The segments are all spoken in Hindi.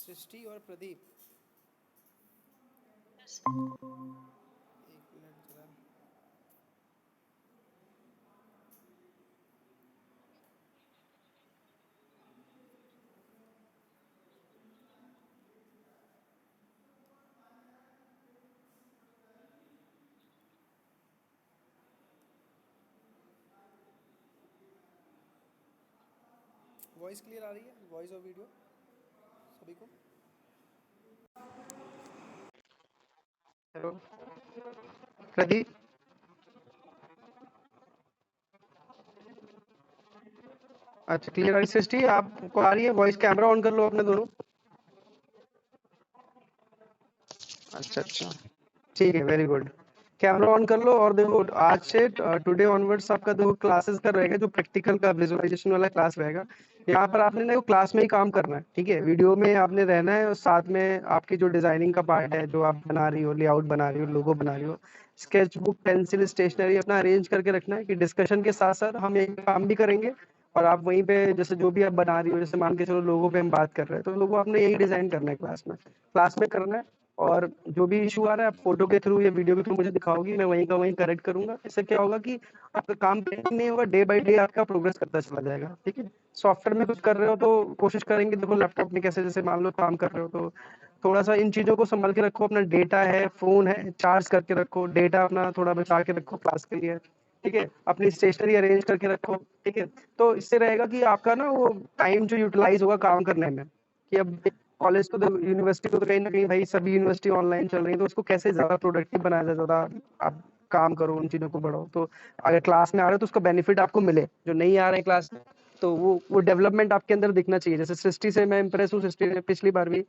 सृष्टि और प्रदीप। एक मिनट जरा। वॉइस क्लियर आ रही है, वॉइस और वीडियो सभी को? हेलो प्रदीप। अच्छा क्लियर आ रही। सृष्टि आपको आ रही है वॉइस? कैमरा ऑन कर लो अपने दोनों। अच्छा अच्छा, ठीक है, वेरी गुड। कैमरा ऑन कर लो और देखो आज से टुडे ऑनवर्ड्स आपका देखो क्लासेस का रहेगा, जो प्रैक्टिकल का विजुअलाइजेशन वाला क्लास रहेगा। यहाँ पर आपने ना वो क्लास में ही काम करना है, ठीक है? वीडियो में आपने रहना है और साथ में आपकी जो डिजाइनिंग का पार्ट है, जो आप बना रही हो, लेआउट बना रही हो, लोगो बना रही हो, स्केच बुक पेंसिल स्टेशनरी अपना अरेंज करके रखना है कि डिस्कशन के साथ साथ हम एक काम भी करेंगे। और आप वहीं पे जैसे जो भी आप बना रही हो, जैसे मान के चलो लोगो पे हम बात कर रहे हैं, तो लोगो आपने यही डिजाइन करना है क्लास में करना है। और जो भी इशू आ रहा है आप फोटो के थ्रू या वीडियो के थ्रू मुझे दिखाओगी, मैं वहीं का वहीं करेक्ट करूंगा। इससे क्या होगा कि आपका काम पेंडिंग नहीं होगा, डे बाय डे आपका प्रोग्रेस करता चला जाएगा, ठीक है? सॉफ्टवेयर में कुछ कर रहे हो तो कोशिश करेंगे, देखो लैपटॉप में कैसे, जैसे मान लो काम कर रहे हो तो थोड़ा सा इन चीजों को संभाल के रखो। अपना डेटा है, फोन है, चार्ज करके रखो, डेटा अपना थोड़ा बचा के रखो क्लास के लिए, ठीक है? अपनी स्टेशनरी अरेंज करके रखो, ठीक है? तो इससे रहेगा कि आपका ना वो टाइम जो यूटिलाइज होगा काम करने में, कि अब कॉलेज तो यूनिवर्सिटी तो कहीं ना कहीं भाई सभी यूनिवर्सिटी ऑनलाइन चल रही है, तो उसको कैसे ज्यादा प्रोडक्टिव बनाया जाए, ज्यादा आप काम करो, उन चीजों को बढ़ाओ। तो अगर क्लास में आ रहे हो तो उसका बेनिफिट आपको मिले, जो नहीं आ रहे हैं क्लास में तो वो डेवलपमेंट आपके अंदर दिखना चाहिए। जैसे सृष्टि से मैं इंप्रेस हूँ, सृष्टि ने पिछली बार भी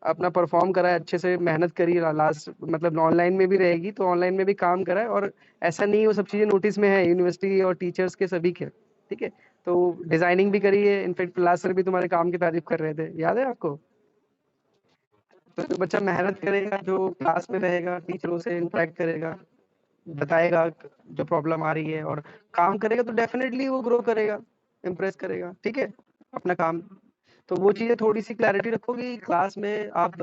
अपना परफॉर्म करा है, अच्छे से मेहनत करी, लास्ट मतलब ऑनलाइन में भी रहेगी तो ऑनलाइन में भी काम करा है। और ऐसा नहीं, वो सब चीजें नोटिस में है यूनिवर्सिटी और टीचर्स के सभी के, ठीक है? तो डिजाइनिंग भी करी है, इनफेक्ट क्लास सर भी तुम्हारे काम की तारीफ कर रहे थे, याद है आपको? तो जो बच्चा मेहनत करेगा, जो क्लास में रहेगा, टीचरों से इंटरेक्ट करेगा, बताएगा जो प्रॉब्लम आ रही है और काम करेगा, तो डेफिनेटली वो ग्रो करेगा, इम्प्रेस करेगा, ठीक है? अपना काम। तो वो चीजें थोड़ी सी क्लैरिटी रखो कि क्लास में आप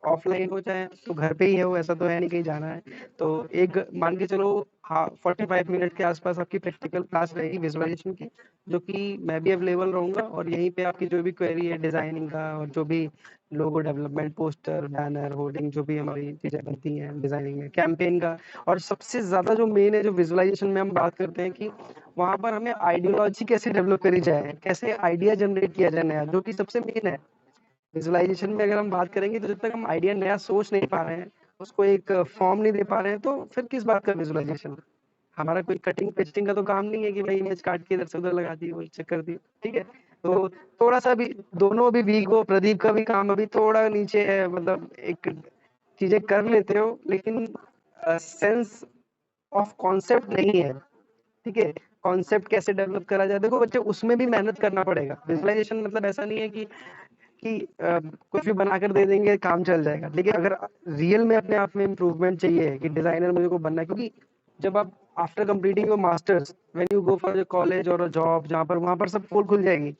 ऑफलाइन हो चाहे तो घर पे ही है, वो ऐसा तो है नहीं कहीं जाना है। तो एक मान के चलो, हाँ 45 मिनट के आसपास आपकी प्रैक्टिकल क्लास रहेगी विजुअलाइजेशन की, जो कि मैं भी अवेलेबल रहूंगा। और यहीं पे आपकी जो भी क्वेरी है डिजाइनिंग का, और जो भी लोगो डेवलपमेंट, पोस्टर, बैनर, होर्डिंग, जो भी हमारी चीजें बनती हैं डिजाइनिंग में, कैंपेन का। और सबसे ज्यादा जो मेन है, जो विजुअलाइजेशन में हम बात करते हैं कि वहां पर हमें आइडियोलॉजी कैसे डेवलप करी जाए, कैसे आइडिया जनरेट किया जाए नया, जो कि सबसे मेन है विजुअलाइजेशन में। अगर हम बात करेंगे तो जब तक हम आइडिया नया सोच नहीं पा रहे हैं, उसको एक फॉर्म नहीं दे पा रहे हैं, तो फिर किस बात का विजुअलाइजेशन? हमारा कोई कटिंग पेस्टिंग का तो काम नहीं है कि भाई इमेज काट के इधर से उधर लगा दी, वो चेक कर दी, ठीक है? तो थोड़ा सा भी दोनों भी वीक हो, प्रदीप का भी काम अभी थोड़ा नीचे है, मतलब एक चीजें कर लेते हो लेकिन सेंस ऑफ कॉन्सेप्ट नहीं है, ठीक है? कॉन्सेप्ट कैसे डेवलप करा जाए, देखो बच्चे उसमें भी मेहनत करना पड़ेगा। विजुअलाइजेशन मतलब ऐसा नहीं है कि कुछ भी बनाकर दे देंगे काम चल जाएगा, लेकिन अगर रियल में अपने आप में इम्प्रूवमेंट चाहिए कि डिजाइनर मुझे को बनना है, क्योंकि जब आप after completing your masters when you go for college और जॉब, जहाँ पर वहां पर सब पोल खुल जाएगी,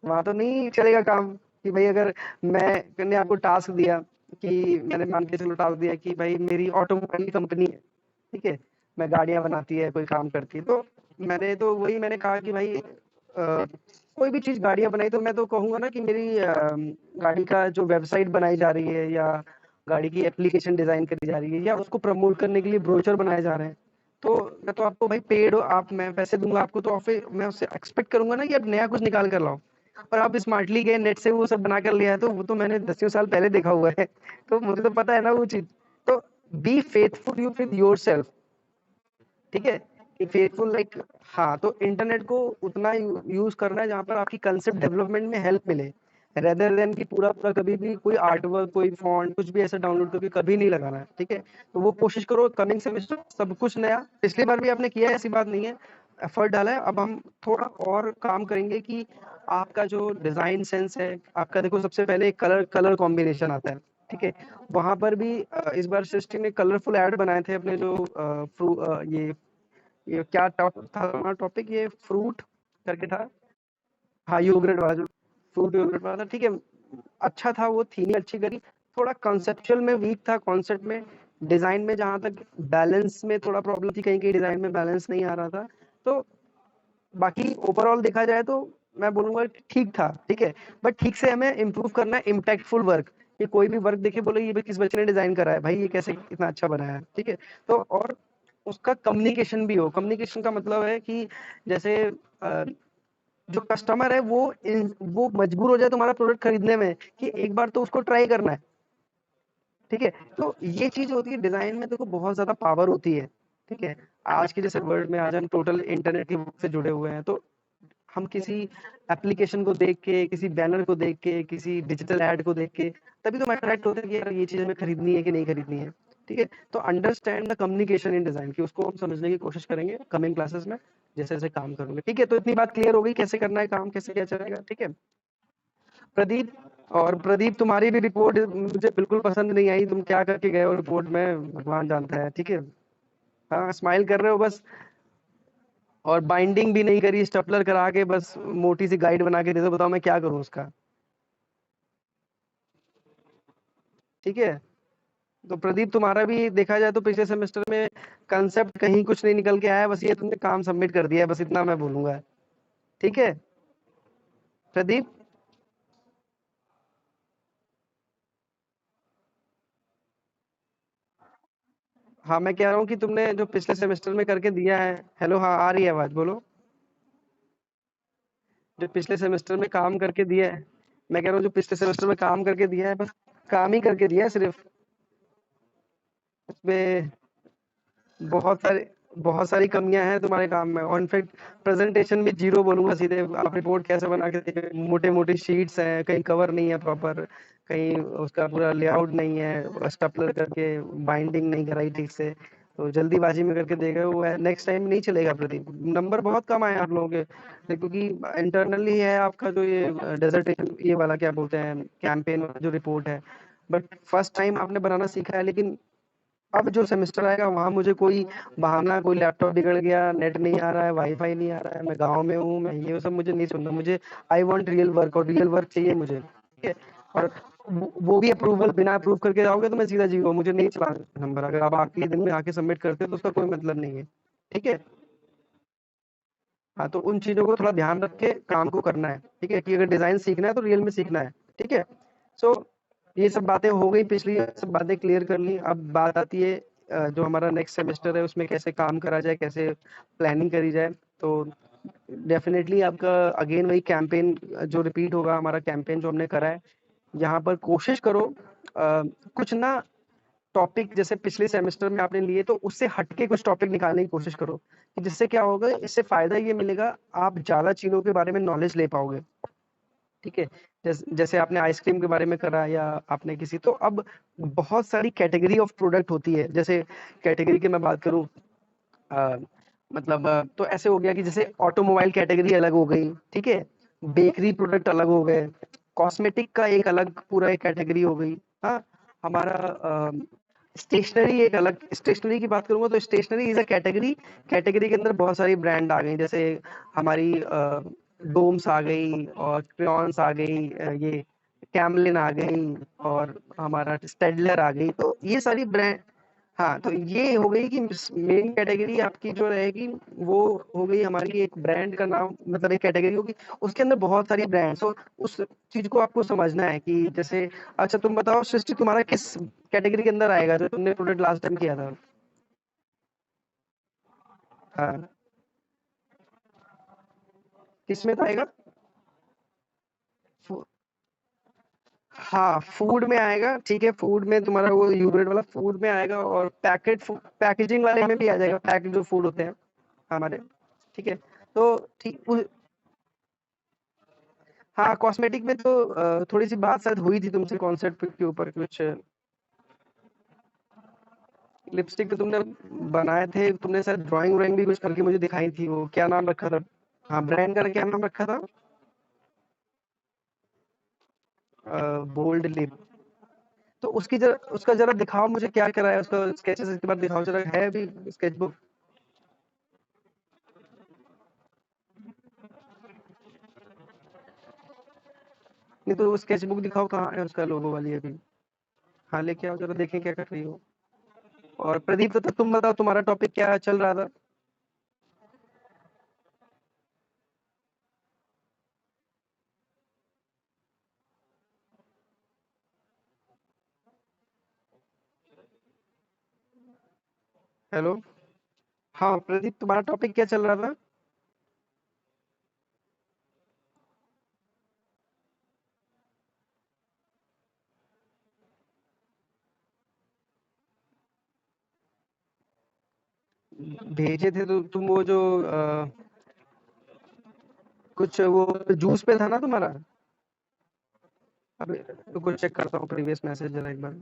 वहां तो नहीं चलेगा काम। कि भाई अगर मैंने आपको टास्क दिया, कि मैंने मान के चलो टास्क दिया कि भाई मेरी ऑटोमोबाइल कंपनी है, ठीक है? मैं गाड़ियां बनाती है, कोई काम करती है, तो मैंने कहा कि भाई कोई भी चीज गाड़ियां बनाई तो मैं तो कहूंगा ना कि मेरी गाड़ी का जो वेबसाइट बनाई जा रही है, या गाड़ी की एप्लीकेशन डिजाइन करी जा रही है, या उसको प्रमोट करने के लिए ब्रोचर बनाए जा रहे हैं, तो मैं तो आपको भाई पेड हो, आप मैं पैसे दूंगा आपको, तो ऑफिस मैं उससे एक्सपेक्ट करूंगा ना कि आप नया कुछ निकाल कर लाओ। और आप स्मार्टली गए नेट से वो सब बना कर लिया है, तो वो तो मैंने दसियों साल पहले देखा हुआ है तो मुझे तो पता है ना वो चीज। तो be faithful you with your self, ठीक है? कि फेथफुल लाइक, हाँ, तो इंटरनेट को उतना यूज करना है जहाँ पर आपकी कंसेप्ट डेवलपमेंट में हेल्प मिले, रेदर देन कि पूरा पूरा कभी भी कोई आर्ट वर्क, कोई फॉन्ट, कुछ भी ऐसा डाउनलोड करके कभी नहीं लगाना है, ठीक है? तो वो कोशिश करो कमिंग सेमेस्टर सब कुछ नया। पिछली बार भी आपने किया है, ऐसी बात नहीं है, एफर्ट डाला है। अब हम थोड़ा और काम करेंगे कि आपका जो डिजाइन सेंस है आपका, देखो सबसे पहले कलर कलर कॉम्बिनेशन आता है, ठीक है? वहां पर भी इस बार सृष्टि ने कलरफुल ऐड बनाए थे अपने जो ये क्या था हमारा टॉपिक, ये फ्रूट करके था। हाँ योगरेट वाला, जो फ्रूट योगरेट वाला था, ठीक है? अच्छा था, वो थीम अच्छी करी, थोड़ा कॉन्सेप्चुअल में वीक था, कॉन्सेप्ट में, डिजाइन में, जहां तक बैलेंस में थोड़ा प्रॉब्लम थी, कहीं कहीं डिजाइन में बैलेंस नहीं आ रहा था। तो बाकी ओवरऑल देखा जाए तो मैं बोलूंगा ठीक था, ठीक है, बट ठीक से हमें इम्प्रूव करना है इम्पैक्टफुल वर्क। ये कोई भी वर्क देखे बोले ये किस बच्चे ने डिजाइन करा है, भाई ये कैसे इतना अच्छा बनाया है, ठीक है। तो और उसका कम्युनिकेशन भी हो, कम्युनिकेशन का मतलब है कि जैसे जो कस्टमर है वो मजबूर हो जाए तुम्हारा प्रोडक्ट खरीदने में, कि एक बार तो उसको ट्राई करना है, ठीक है। तो ये चीज होती है डिजाइन में, देखो बहुत ज्यादा पावर होती है, ठीक है। आज के जैसे वर्ल्ड में आज हम टोटल इंटरनेट के से जुड़े हुए हैं, तो हम किसी एप्लीकेशन को देख के, किसी बैनर को देख के, किसी डिजिटल एड को देख के तभी तो हम अट्रैक्ट होते हैं कि यार ये चीज हमें खरीदनी है कि नहीं खरीदनी है, ठीक है। तो understand the communication in design की, उसको हम समझने की कोशिश करेंगे कमिंग क्लासेस में, जैसे जैसे काम करूंगे, ठीक है। तो इतनी बात क्लियर हो गई कैसे करना है काम, कैसे क्या चलेगा, ठीक है। प्रदीप, और प्रदीप तुम्हारी भी रिपोर्ट मुझे बिल्कुल पसंद नहीं आई, तुम क्या करके गए हो रिपोर्ट में भगवान जानता है, ठीक है। हाँ स्माइल कर रहे हो बस, और बाइंडिंग भी नहीं करी, स्टपलर करा के बस मोटी सी गाइड बना के दे दो, बताओ मैं क्या करूं उसका, ठीक है। तो प्रदीप तुम्हारा भी देखा जाए तो पिछले सेमेस्टर में कंसेप्ट कहीं कुछ नहीं निकल के आया, बस ये तुमने काम सबमिट कर दिया है, बस इतना मैं बोलूंगा, ठीक है। प्रदीप, हाँ मैं कह रहा हूँ कि तुमने जो पिछले सेमेस्टर में करके दिया है, हेलो हाँ आ रही है आवाज, बोलो। जो पिछले सेमेस्टर में काम करके दिया है, मैं कह रहा हूँ जो पिछले सेमेस्टर में काम करके दिया है, बस काम ही करके दिया है सिर्फ, उसमें बहुत सारी कमियां हैं तुम्हारे काम में, और इनफैक्ट प्रेजेंटेशन भी जीरो बोलूंगा सीधे। आप रिपोर्ट कैसे बना के देंगे, मोटे मोटे शीट्स हैं, कहीं कवर नहीं है प्रॉपर, कहीं उसका पूरा लेआउट नहीं है, स्टपलर करके बाइंडिंग नहीं कराई ठीक से, तो जल्दीबाजी में करके दे गए, वो नेक्स्ट टाइम नहीं चलेगा प्रदीप। नंबर बहुत कम आए आप लोगों के, क्योंकि इंटरनली है आपका जो ये डेजर्टेशन ये वाला क्या बोलते हैं कैंपेन जो रिपोर्ट है, बट फर्स्ट टाइम आपने बनाना सीखा है। लेकिन अब जो सेमेस्टर आएगा वहां मुझे कोई बहाना, कोई लैपटॉप बिगड़ गया, नेट नहीं आ रहा है, वाईफाई नहीं आ रहा है, मैं गांव में हूँ, मैं ये सब मुझे नहीं सुनना, मुझे आई वांट रियल वर्क, और रियल वर्क चाहिए मुझे, ठीक है। और वो भी अप्रूवल, बिना अप्रूव करके जाओगे तो मैं सीधा जीरो, मुझे नहीं चलाना नंबर, अगर आप आखिरी दिन में आके सबमिट करते हो तो उसका कोई मतलब नहीं है, ठीक है। हाँ तो उन चीजों को थोड़ा ध्यान रख के काम को करना है, ठीक है, कि अगर डिजाइन सीखना है तो रियल में सीखना है, ठीक है। सो ये सब बातें हो गई, पिछली सब बातें क्लियर कर ली, अब बात आती है जो हमारा नेक्स्ट सेमेस्टर है उसमें कैसे काम करा जाए, कैसे प्लानिंग करी जाए। तो डेफिनेटली आपका अगेन वही कैंपेन जो रिपीट होगा, हमारा कैंपेन जो हमने करा है, यहाँ पर कोशिश करो कुछ ना टॉपिक जैसे पिछले सेमेस्टर में आपने लिए तो उससे हटके कुछ टॉपिक निकालने की कोशिश करो, कि जिससे क्या होगा, इससे फायदा ये मिलेगा, आप ज्यादा चीजों के बारे में नॉलेज ले पाओगे, ठीक है। जैसे आपने आइसक्रीम के बारे में करा, या आपने किसी, तो अब बहुत सारी कैटेगरी ऑफ प्रोडक्ट होती है, जैसे कैटेगरी की मैं बात करूं, अ, मतलब तो ऐसे हो गया कि जैसे ऑटोमोबाइल कैटेगरी अलग हो गई, ठीक है, बेकरी प्रोडक्ट अलग हो गए, कॉस्मेटिक का एक अलग पूरा एक कैटेगरी हो गई, हाँ, हमारा स्टेशनरी एक अलग, स्टेशनरी की बात करूंगा तो stationery is a category, category के अंदर बहुत सारी ब्रांड आ गई, जैसे हमारी डोम्स आ गई, और क्रेयॉन्स आ गई, ये कैमलिन आ गई, और हमारा स्टेडलर आ गई, तो ये सारी ब्रांड, हाँ तो ये हो गई कि मेन कैटेगरी आपकी जो रहेगी वो हो गई हमारी, एक ब्रांड का नाम, मतलब एक कैटेगरी होगी, उसके अंदर बहुत सारी ब्रांड्स, तो उस चीज को आपको समझना है कि जैसे, अच्छा तुम बताओ सृष्टि, तुम्हारा किस कैटेगरी के अंदर आएगा जो तुमने प्रोडक्ट लास्ट टाइम किया था। हाँ किसमें था आएगा, हाँ फूड में आएगा, ठीक है, फूड में तुम्हारा वो यूरेट वाला फूड में आएगा, और पैकेजिंग वाले में भी आ जाएगा, पैक जो फूड होते हैं हमारे, ठीक है। तो ठीक हाँ कॉस्मेटिक में तो थोड़ी सी बात शायद हुई थी तुमसे कॉन्सेप्ट के ऊपर, कुछ लिपस्टिक तो तुमने बनाए थे, तुमने शायद ड्राइंग व्राइंग भी कुछ करके मुझे दिखाई थी, वो क्या नाम रखा था, हाँ ब्रांड का क्या नाम रखा था, बोल्ड लिप, तो उसका जरा दिखाओ मुझे क्या करा है उसका, स्केचेस एक बार दिखाओ जरा, है भी स्केच बुक। नहीं तो स्केच बुक दिखाओ, कहाँ है उसका लोगो वाली अभी। हाँ लेके आओ जरा, देखें क्या कर रही हो। और प्रदीप, तो तुम बताओ तुम्हारा टॉपिक क्या चल रहा था। हेलो। हाँ प्रदीप, तुम्हारा टॉपिक क्या चल रहा था। भेजे थे तो तुम वो जो कुछ वो जूस पे था ना तुम्हारा। अभी रुको, चेक करता हूँ प्रीवियस मैसेज जरा एक बार।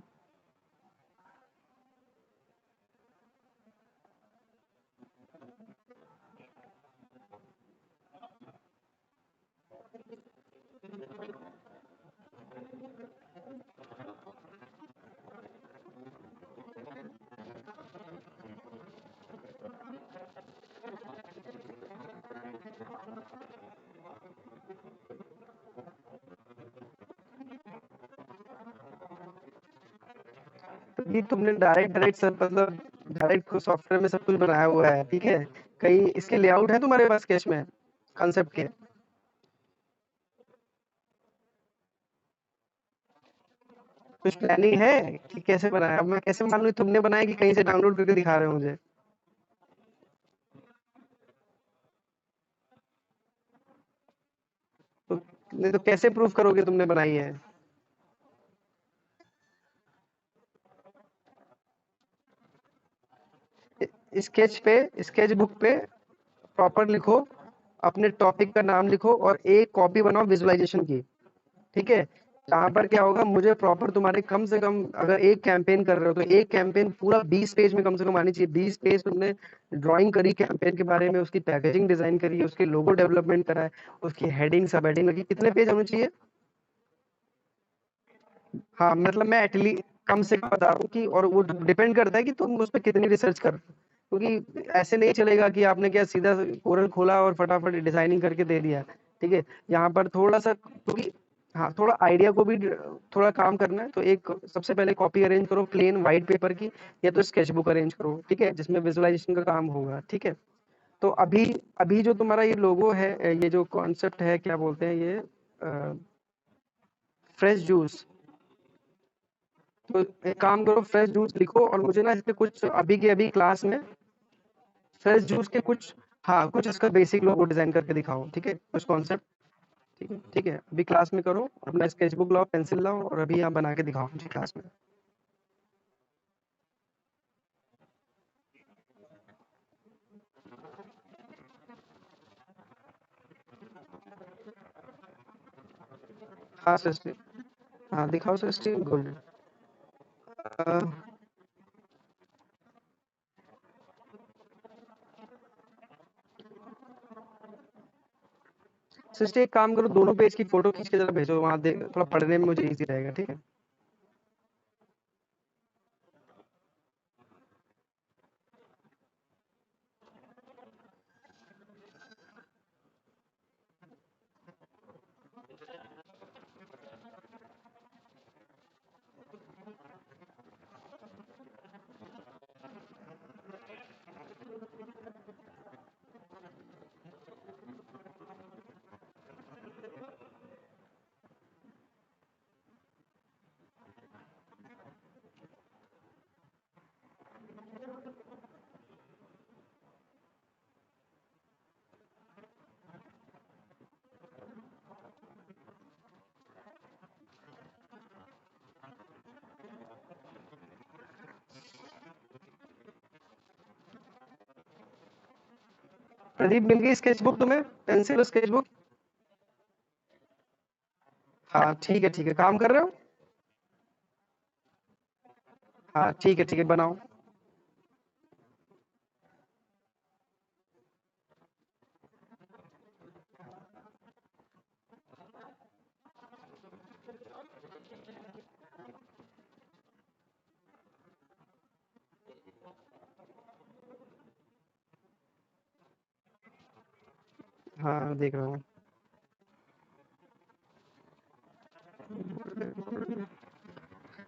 ये तुमने डायरेक्ट डायरेक्ट सब मतलब डायरेक्ट सॉफ्टवेयर में सब कुछ बनाया हुआ है, ठीक है। कहीं इसके लेआउट है तुम्हारे पास स्केच में, कॉन्सेप्ट के। कुछ प्लानिंग है कि कैसे बनाया। अब मैं कैसे मान लूं तुमने बनाया कि कहीं से डाउनलोड करके दिखा रहे हो मुझे। तो नहीं तो कैसे प्रूफ करोगे तुमने बनाई है। स्केच पे, स्केच बुक पे प्रॉपर लिखो, अपने टॉपिक का नाम लिखो और एक कॉपी बनाओ विजुअलाइजेशन की, ठीक है। यहाँ पर क्या होगा, मुझे प्रॉपर तुम्हारे कम से कम, अगर एक कैंपेन कर रहे हो तो एक कैंपेन पूरा 20 पेज में कम से कम आनी चाहिए। 20 पेज तुमने ड्राइंग करी कैंपेन के बारे में, उसकी पैकेजिंग डिजाइन करी, उसके लोगो डेवलपमेंट करा है, उसकी हेडिंग सब हेडिंग लगी, कितने पेज होने चाहिए। हाँ मतलब मैं एटलीस्ट कम से कम बता रहा हूँ कि, और वो डिपेंड करता है कि तुम उस पर कितनी रिसर्च कर, क्योंकि ऐसे नहीं चलेगा कि आपने क्या सीधा कोरल खोला और फटाफट डिजाइनिंग करके दे दिया, ठीक है। यहाँ पर थोड़ा सा, क्योंकि हाँ थोड़ा आइडिया को भी थोड़ा काम करना है, तो एक सबसे पहले कॉपी अरेंज करो प्लेन व्हाइट पेपर की, या तो स्केच बुक अरेंज करो, ठीक है, जिसमें विजुअलाइजेशन का काम होगा, ठीक है। तो अभी अभी जो तुम्हारा ये लोगो है, ये जो कॉन्सेप्ट है, क्या बोलते हैं ये, फ्रेश जूस। तो एक काम करो, फ्रेश जूस लिखो और मुझे ना इसके कुछ अभी के अभी क्लास में फ्रेश जूस के कुछ, हाँ कुछ इसका बेसिक लोगो डिजाइन करके दिखाओ, ठीक है, कुछ कॉन्सेप्ट। ठीक है ठीक है, अभी क्लास में करो, अपना स्केचबुक लाओ, पेंसिल लाओ और अभी यहाँ बना के दिखाओ मुझे क्लास में। हाँ सृष्टि, हाँ दिखाओ सृष्टि, गुड। सृष्टि एक काम करो, दोनों पेज की फोटो खींच के जरा भेजो, वहाँ देख थोड़ा पढ़ने में मुझे इजी रहेगा, ठीक है। प्रदीप, मिल गई स्केचबुक तुम्हें, पेंसिल स्केचबुक। हाँ ठीक है, काम कर रहे हो। हाँ ठीक है, बनाओ। हाँ देख रहा हूँ।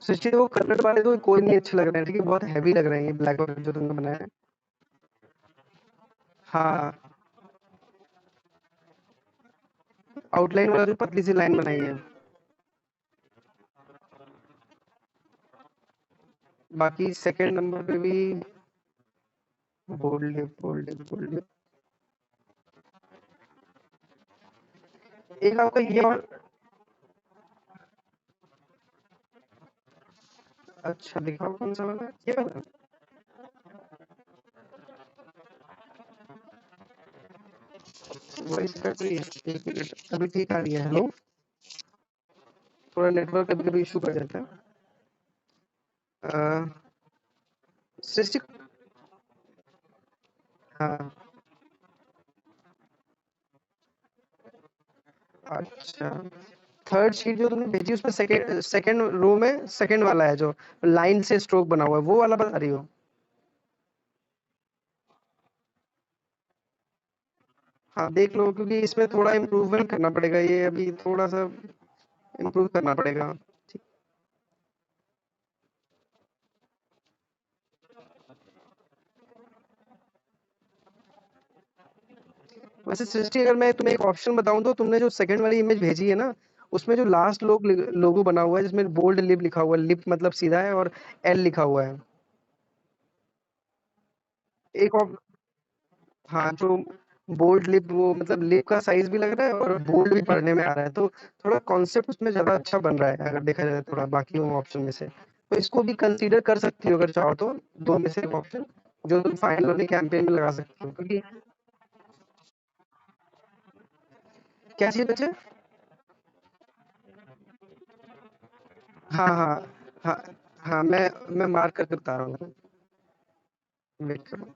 सृष्टि वो कलर वाले तो कोई नहीं अच्छे लग रहे हैं, ठीक है, बहुत हैवी लग रहे हैं ये ब्लैक वाले जो तुमने बनाया है। हाँ, आउटलाइन वाला जो पतली सी लाइन बनाई है। बाकी सेकंड नंबर पे भी बोल्ड बोल्ड बोल्ड। एक आपका ये और अच्छा दिखाओ कौन सा वाला है? ये वाला। वॉइस कट रही है, एक मिनट अभी ठीक आ रही है। हेलो, थोड़ा नेटवर्क कभी कभी इशू कर जाता है। अ, सृष्टि। हाँ, अच्छा। थर्ड शीट जो तुमने भेजी उसमें सेकंड सेकंड रो में सेकंड वाला है जो लाइन से स्ट्रोक बना हुआ है, वो वाला बता रही हो? हाँ देख लो, क्योंकि इसमें थोड़ा इम्प्रूवमेंट करना पड़ेगा, ये अभी थोड़ा सा इम्प्रूव करना पड़ेगा। ठीक। वैसे सृष्टि, अगर मैं तुम्हें एक ऑप्शन बताऊं तो तुमने जो सेकंड वाली इमेज भेजी है ना, उसमें जो लास्ट लोगो बना हुआ है जिसमें बोल्ड लिप लिखा हुआ है, लिप मतलब सीधा है और एल लिखा हुआ है। एक और। हाँ, जो बोल्ड लिप, वो मतलब लिप का साइज भी लग रहा है और बोल्ड भी पढ़ने में आ रहा है, तो थोड़ा कॉन्सेप्ट उसमें ज्यादा अच्छा बन रहा है अगर देखा जाए थोड़ा बाकी ऑप्शन में से। तो इसको भी कंसीडर कर सकती हो अगर चाहो तो, दो में से एक ऑप्शन जो तुम फाइनल वाले कैंपेन में लगा सकते हो, क्योंकि क्या चीज बचे। हाँ हाँ हाँ हाँ, मैं मार्क करके बता रहा हूँ। वेट करो।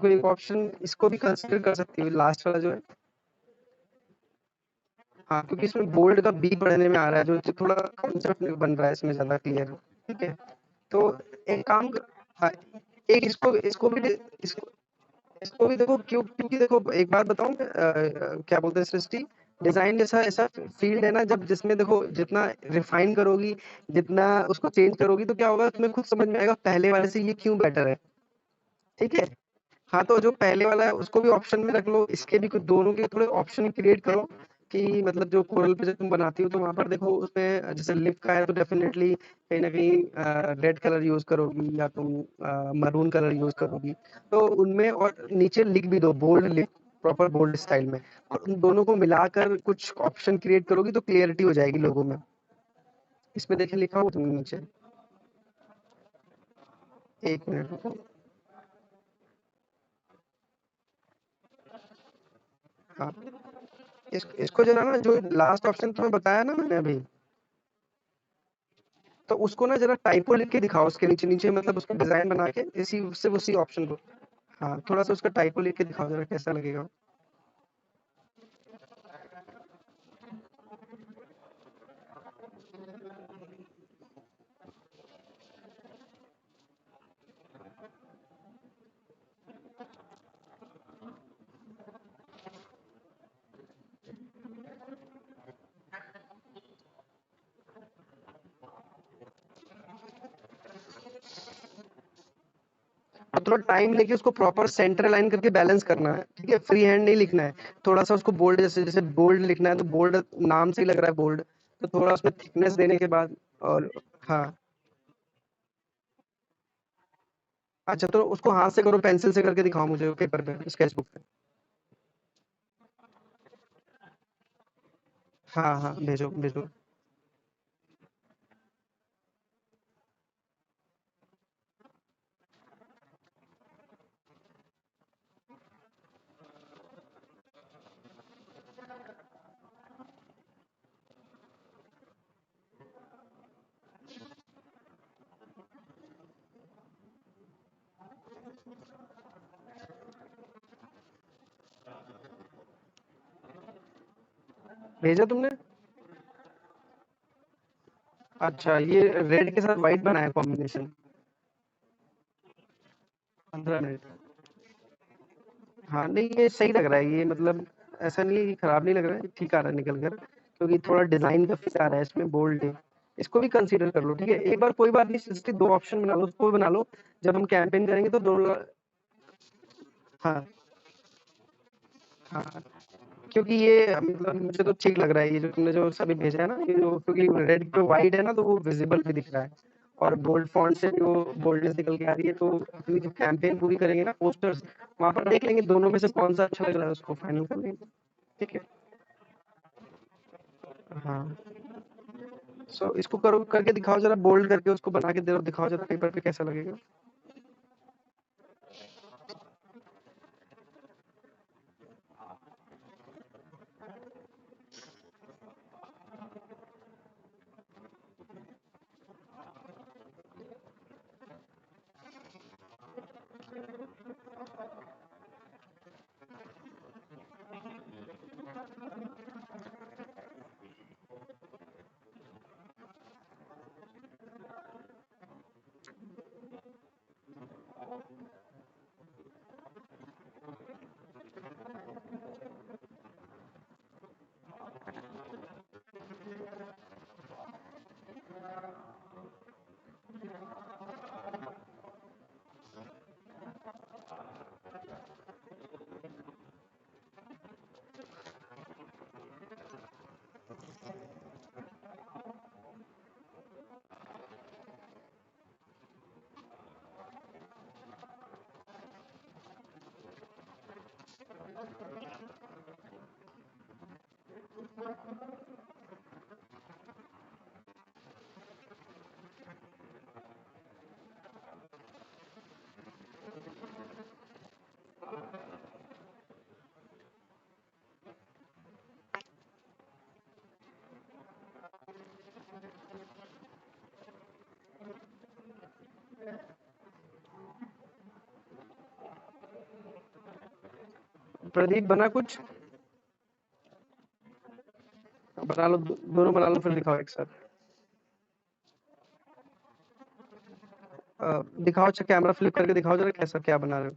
कोई एक ऑप्शन इसको भी कंसीडर कर सकती हो, लास्ट वाला जो है। हाँ, क्योंकि इसमें बोल्ड का बी पढ़ने में आ रहा है, जो थोड़ा कॉन्सेप्ट बन रहा है इसमें ज्यादा क्लियर। ठीक है, तो एक काम हाँ, एक इसको इसको भी इसको इसको भी देखो, क्योंकि देखो एक बात बताऊं, क्या बोलते हैं सृष्टि, डिजाइन जैसा ऐसा फील्ड है ना, जब जिसमें देखो जितना रिफाइन करोगी, जितना उसको चेंज करोगी, तो क्या होगा तुम्हें खुद समझ में आएगा पहले वाले से ये क्यों बेटर है। ठीक है। हाँ, तो जो पहले वाला है उसको भी ऑप्शन में रख लो, इसके भी कुछ दोनों के थोड़े ऑप्शन क्रिएट करो, कि मतलब जो कोरल पे जब तुम बनाती हो तो वहां पर देखो उसमें जैसे लिप का है तो डेफिनेटली कहीं ना कहीं रेड कलर यूज करोगी या तुम मरून कलर यूज करोगी। तो उनमें और नीचे लिख भी दो bold lip, proper bold style में, और उन दोनों को मिलाकर कुछ ऑप्शन क्रिएट करोगी तो क्लियरिटी हो जाएगी लोगों में। इसमें देखे लिखा हो तुमने नीचे। एक मिनट रुको। हाँ, इसको जो है ना, जो लास्ट ऑप्शन तुम्हें बताया ना मैंने अभी, तो उसको ना जरा टाइपो लिख के दिखाओ उसके नीचे नीचे, मतलब उसका डिजाइन बना के इसी से उसी ऑप्शन को। हाँ, थोड़ा सा उसका टाइपो लिख के दिखाओ जरा कैसा लगेगा। और थोड़ा टाइम लेके उसको प्रॉपर सेंटर लाइन करके बैलेंस करना है, ठीक है, फ्री हैंड नहीं लिखना है। थोड़ा सा उसको बोल्ड, जैसे जैसे बोल्ड लिखना है तो बोल्ड नाम से ही लग रहा है बोल्ड, तो थोड़ा उसमें थिकनेस देने के बाद। और हाँ, अच्छा तो उसको हाथ से करो, पेंसिल से करके दिखाओ मुझे पेपर पे, स्केच बुक पे। हाँ हाँ, भेजो भेजो। भेजा तुमने? अच्छा, ये रेड के साथ व्हाइट बनाया कॉम्बिनेशन। 15 मिनट। हाँ नहीं, ये सही लग रहा है, ये मतलब ऐसा नहीं है कि खराब नहीं लग रहा है, ठीक आ रहा है निकल कर, क्योंकि थोड़ा डिजाइन का फील आ रहा है इसमें, बोल्ड है। इसको भी कंसीडर कर लो, ठीक है, एक बार कोई बात नहीं, इसके दो ऑप्शन बना लो, उसको भी बना लो। जब हम कैंपेन करेंगे तो दोनों। हाँ हाँ, क्योंकि ये मतलब मुझे तो ठीक लग रहा है, ये जो तुमने जो सभी भेजा है ना, ये जो, क्योंकि रेड पे व्हाइट है ना, तो वो विजिबल भी दिख रहा है, और बोल्ड फॉन्ट से भी वो बोल्डनेस निकल के आ रही है, तो अपनी जब कैंपेन पूरी करेंगे ना, पोस्टर्स, वहां पर देख लेंगे दोनों में से कौन सा अच्छा लग रहा है, उसको फाइनल कर लेंगे। ठीक है। हाँ, सो इसको करो, करके दिखाओ जरा, बोल्ड करके उसको बना के दे दिखाओ जरा पेपर पे कैसा लगेगा। प्रदीप बना कुछ? बना लो, दोनों बना लो, फिर दिखाओ एक साथ। दिखाओ, अच्छा कैमरा फ्लिप करके दिखाओ जरा, कैसा क्या बना रहे हो।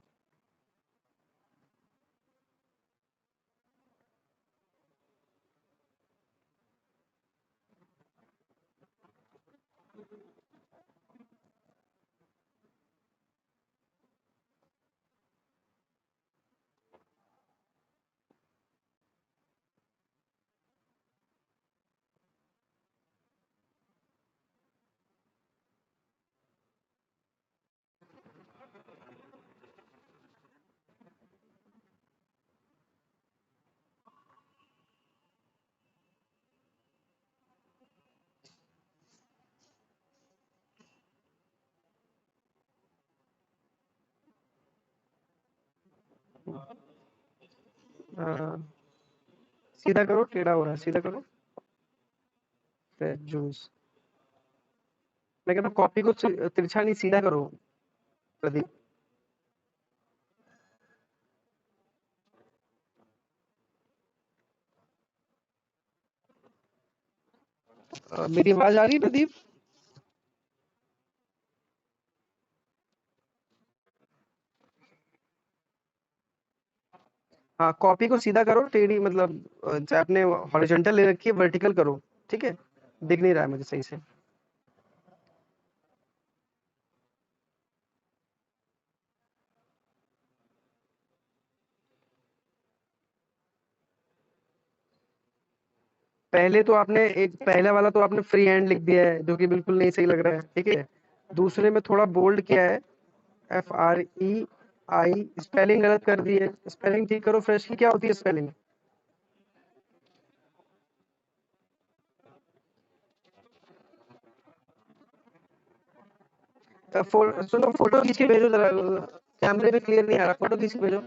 सीधा करो, टेढ़ा हो रहा है, सीधा करो। जूस। मैं कहता हूँ कॉपी को तिरछा नहीं, सीधा करो प्रदीप। मेरी आवाज आ रही है प्रदीप? हाँ, कॉपी को सीधा करो, टेढ़ी मतलब चाहे आपने हॉरिजॉन्टल ले रखी है, वर्टिकल करो। ठीक है, दिख नहीं रहा है मुझे सही से। पहले तो आपने एक पहला वाला तो आपने फ्री हैंड लिख दिया है, जो कि बिल्कुल नहीं सही लग रहा है। ठीक है, दूसरे में थोड़ा बोल्ड किया है, FREI, स्पेलिंग गलत कर दी है, स्पेलिंग ठीक करो। फ्रेश की क्या होती है स्पेलिंग? सुनो, फोटो खींच के भेजो जरा, कैमरे में क्लियर नहीं आ रहा, फोटो खींच के भेजो।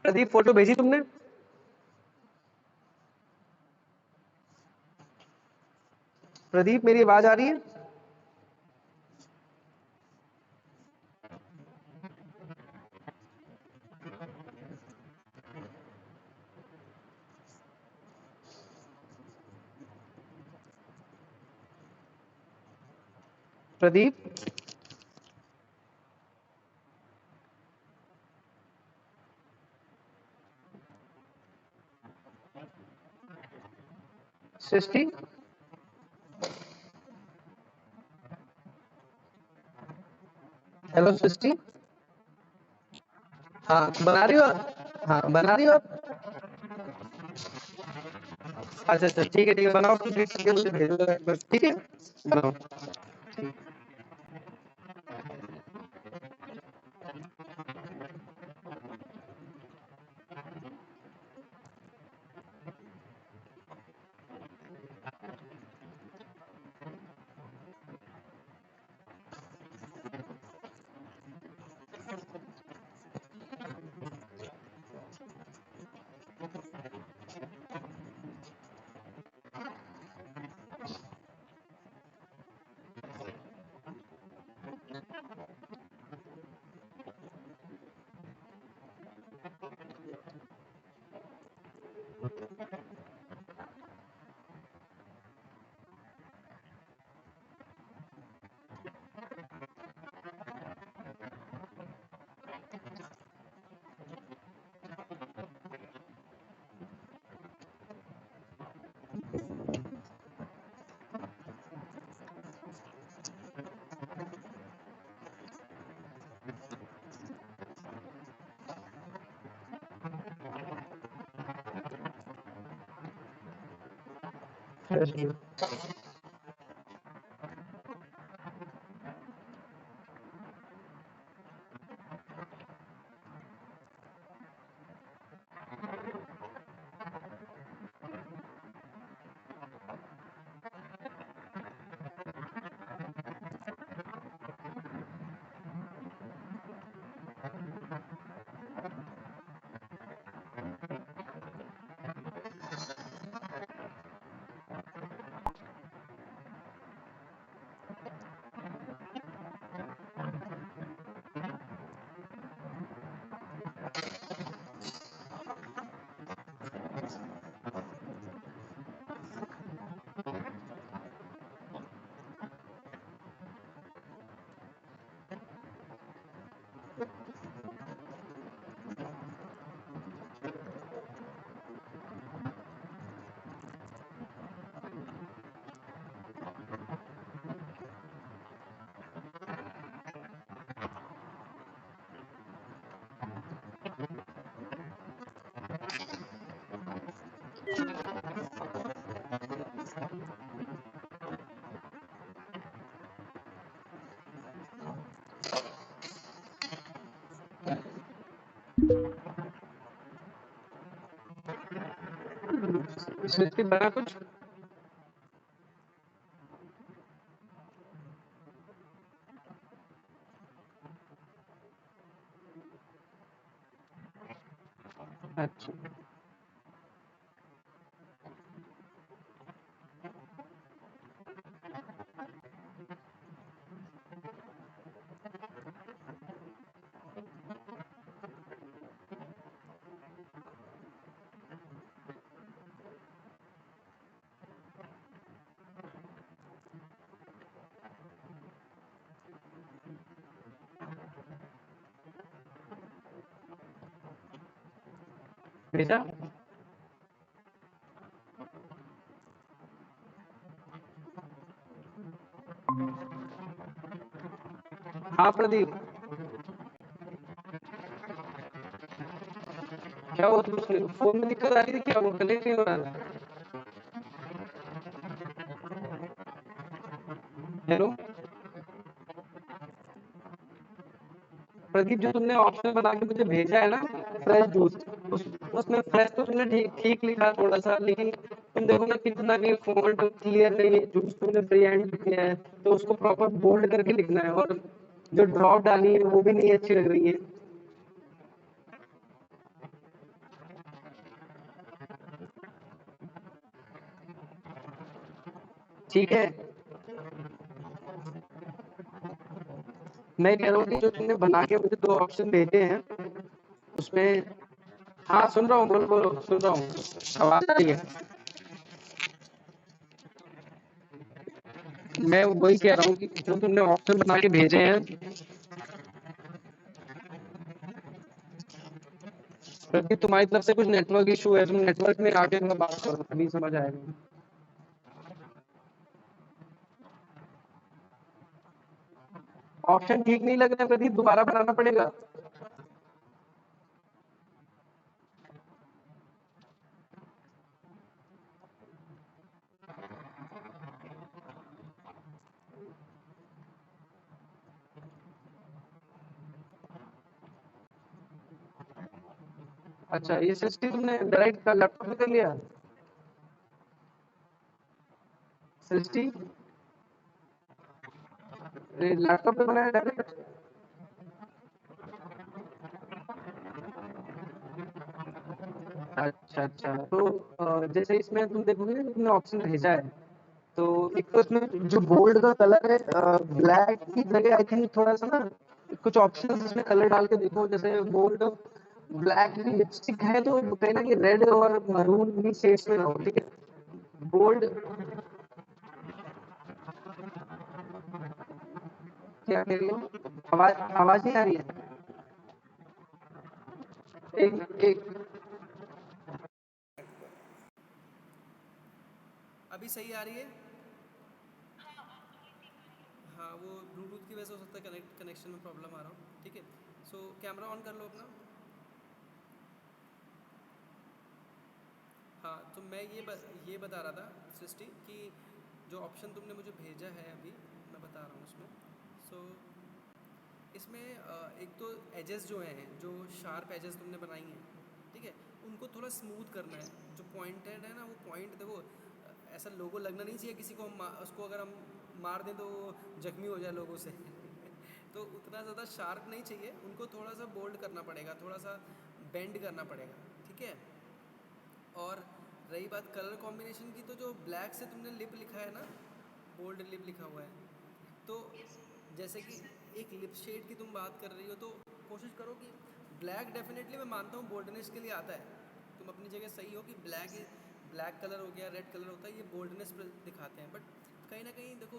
प्रदीप फोटो भेजी तुमने? प्रदीप मेरी आवाज आ रही है? प्रदीप सृष्टि हेलो सृष्टि हाँ बना रही हो हाँ बना रही हो आप अच्छा अच्छा ठीक है बनाओ फिर देख के मुझे भेजो बस ठीक है बनाओ सृष्टि बना कुछ अच्छा बेटा हाँ प्रदीप क्या हुआ था उसने फोन में दिक्कत आ रही थी क्या वो कनेक्ट नहीं हो रहा था हेलो प्रदीप जो तुमने ऑप्शन बना के मुझे भेजा है ना फ्रेश जूस उसमें फ्रेश तो तुमने ठीक ठीक लिखा थोड़ा सा लेकिन तुम देखो ना कितना भी फॉन्ट क्लियर नहीं है जूस तुमने फ्री हैंड किया है तो उसको प्रॉपर बोल्ड करके लिखना है और जो ड्रॉप डाली है वो भी नहीं अच्छी लग रही है ठीक है मैं कह रहा हूँ कि जो तुमने बना के मुझे दो ऑप्शन भेजे हैं उसमें हाँ सुन रहा हूँ बोलो बोलो सुन रहा हूँ आवाज आ रही है मैं वही कह रहा हूँ कि जो तुमने ऑप्शन बना के भेजे हैं क्योंकि तुम्हारी तरफ से कुछ नेटवर्क इशू है तुम नेटवर्क में आके थोड़ा बात करो तभी समझ आएगा ऑप्शन ठीक नहीं लग रहा है प्रदीप दोबारा बनाना पड़ेगा अच्छा ये सिस्टम तुमने डायरेक्ट लैपटॉप में कर लिया सृष्टि लैपटॉप पे बनाया डायरेक्ट अच्छा अच्छा तो जैसे इसमें तुम देखोगे ना तुमने ऑप्शन भेजा है तो एक तो इसमें जो बोल्ड का कलर है ब्लैक की जगह आई थिंक थोड़ा सा ना कुछ ऑप्शन इसमें कलर डाल के देखो जैसे बोल्ड ब्लैक की लिपस्टिक है तो कहीं ना कहीं रेड और मरून भी शेड्स में रहो ठीक है बोल्ड क्या कह रही हो आवाज आवाज नहीं आ रही है एक एक अभी सही आ रही है। हाँ वो ब्लूटूथ की वजह से हो सकता है कनेक्शन में प्रॉब्लम आ रहा हो। ठीक है, सो कैमरा ऑन कर लो अपना। हाँ तो मैं ये बता रहा था सृष्टि कि जो ऑप्शन तुमने मुझे भेजा है अभी मैं बता रहा हूँ उसमें। सो इसमें एक तो एजेस जो हैं जो शार्प एजेस तुमने बनाई हैं, ठीक है, उनको थोड़ा स्मूथ करना है। जो पॉइंटेड है ना वो पॉइंट देखो ऐसा लोगो लगना नहीं चाहिए किसी को। हम उसको अगर हम मार दें तो वो जख्मी हो जाए लोगों से तो उतना ज़्यादा शार्प नहीं चाहिए, उनको थोड़ा सा बोल्ड करना पड़ेगा, थोड़ा सा बेंड करना पड़ेगा। ठीक है, और रही बात कलर कॉम्बिनेशन की, तो जो ब्लैक से तुमने लिप लिखा है ना, बोल्ड लिप लिखा हुआ है, तो जैसे कि एक लिप शेड की तुम बात कर रही हो, तो कोशिश करो कि ब्लैक डेफिनेटली मैं मानता हूँ बोल्डनेस के लिए आता है। तुम अपनी जगह सही हो कि ब्लैक कलर हो गया, रेड कलर होता है, ये बोल्डनेस दिखाते हैं। बट कहीं ना कहीं देखो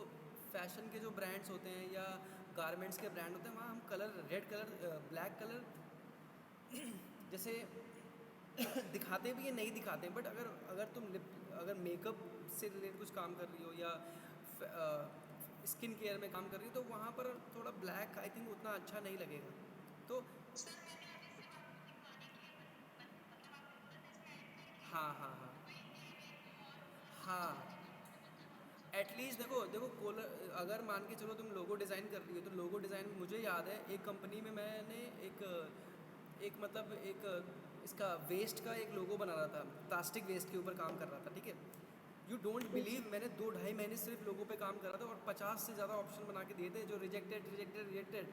फैशन के जो ब्रांड्स होते हैं या गारमेंट्स के ब्रांड होते हैं, वहाँ हम colour red colour black colour जैसे दिखाते भी है, नहीं दिखाते हैं। बट अगर अगर तुम अगर मेकअप से रिलेटेड कुछ काम कर रही हो या स्किन केयर में काम कर रही हो, तो वहाँ पर थोड़ा ब्लैक आई थिंक उतना अच्छा नहीं लगेगा। तो हाँ हाँ हाँ हाँ, एटलीस्ट देखो देखो कोलर अगर मान के चलो तुम लोगो डिज़ाइन कर रही हो, तो लोगो डिज़ाइन मुझे याद है एक कंपनी में मैंने एक एक मतलब एक इसका वेस्ट का एक लोगो बना रहा था, प्लास्टिक वेस्ट के ऊपर काम कर रहा था। ठीक है, यू डोंट बिलीव मैंने 2 ढाई महीने सिर्फ लोगों पे काम करा था और 50 से ज़्यादा ऑप्शन बना के दिए थे जो रिजेक्टेड रिजेक्टेड रिजेक्टेड।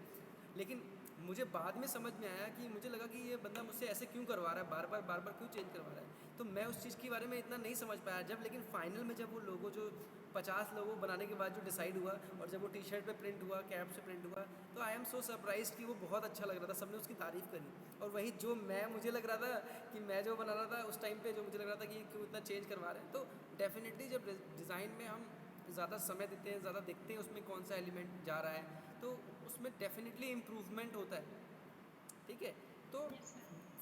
लेकिन मुझे बाद में समझ में आया कि मुझे लगा कि ये बंदा मुझसे ऐसे क्यों करवा रहा है, बार बार क्यों चेंज करवा रहा है। तो मैं उस चीज़ के बारे में इतना नहीं समझ पाया जब, लेकिन फाइनल में जब वो लोगो जो 50 लोगो बनाने के बाद जो डिसाइड हुआ और जब वो टी शर्ट पे प्रिंट हुआ, कैप से प्रिंट हुआ, तो आई एम सो सरप्राइज कि वो बहुत अच्छा लग रहा था, सबने उसकी तारीफ़ करी। और वही जो मुझे लग रहा था कि मैं जो बना रहा था उस टाइम पे, जो मुझे लग रहा था कि क्यों इतना चेंज करवा रहे हैं। तो डेफिनेटली जब डिज़ाइन में हम ज़्यादा समय देते हैं, ज़्यादा देखते हैं उसमें कौन सा एलिमेंट जा रहा है, तो उसमें डेफिनेटली इम्प्रूवमेंट होता है। ठीक है, तो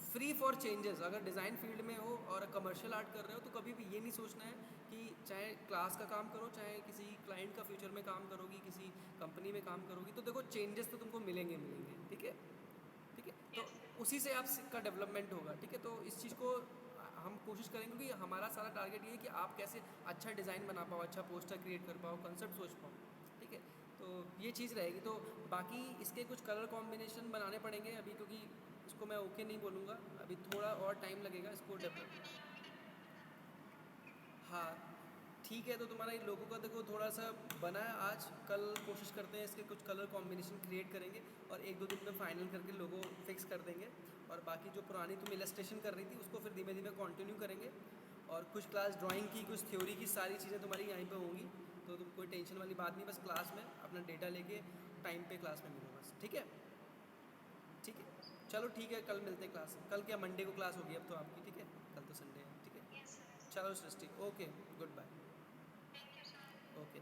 फ्री फॉर चेंजेस अगर डिज़ाइन फील्ड में हो और कमर्शियल आर्ट कर रहे हो, तो कभी भी ये नहीं सोचना है कि चाहे क्लास का काम करो, चाहे किसी क्लाइंट का फ्यूचर में काम करोगी, किसी कंपनी में काम करोगी, तो देखो चेंजेस तो तुमको मिलेंगे मिलेंगे। ठीक है, ठीक ठीक है, तो उसी से आपका डेवलपमेंट होगा। ठीक है, तो इस चीज़ को हम कोशिश करेंगे कि हमारा सारा टारगेट ये है कि आप कैसे अच्छा डिज़ाइन बना पाओ, अच्छा पोस्टर क्रिएट कर पाओ, कंसेप्ट सोच पाओ। ठीक है, तो ये चीज़ रहेगी। तो बाकी इसके कुछ कलर कॉम्बिनेशन बनाने पड़ेंगे अभी, क्योंकि इसको मैं ओके नहीं बोलूँगा, अभी थोड़ा और टाइम लगेगा इसको डेवलप। हाँ, ठीक है, तो तुम्हारा ये लोगों का देखो थोड़ा सा बना है आज, कल कोशिश करते हैं इसके कुछ कलर कॉम्बिनेशन क्रिएट करेंगे और एक दो दिन में फाइनल करके लोगो फिक्स कर देंगे। और बाकी जो पुरानी तुम इलस्ट्रेशन कर रही थी उसको फिर धीमे धीमे कंटिन्यू करेंगे। और कुछ क्लास ड्राइंग की, कुछ थ्योरी की, सारी चीज़ें तुम्हारी यहीं पे होंगी। तो तुम कोई टेंशन वाली बात नहीं, बस क्लास में अपना डेटा लेके टाइम पे क्लास में मिलो बस। ठीक है, ठीक है, चलो ठीक है, कल मिलते हैं क्लास। कल क्या, मंडे को क्लास होगी अब तो आपकी। ठीक है, कल तो संडे है। ठीक है, चलो सृष्टि, ओके, गुड बाय। ओके।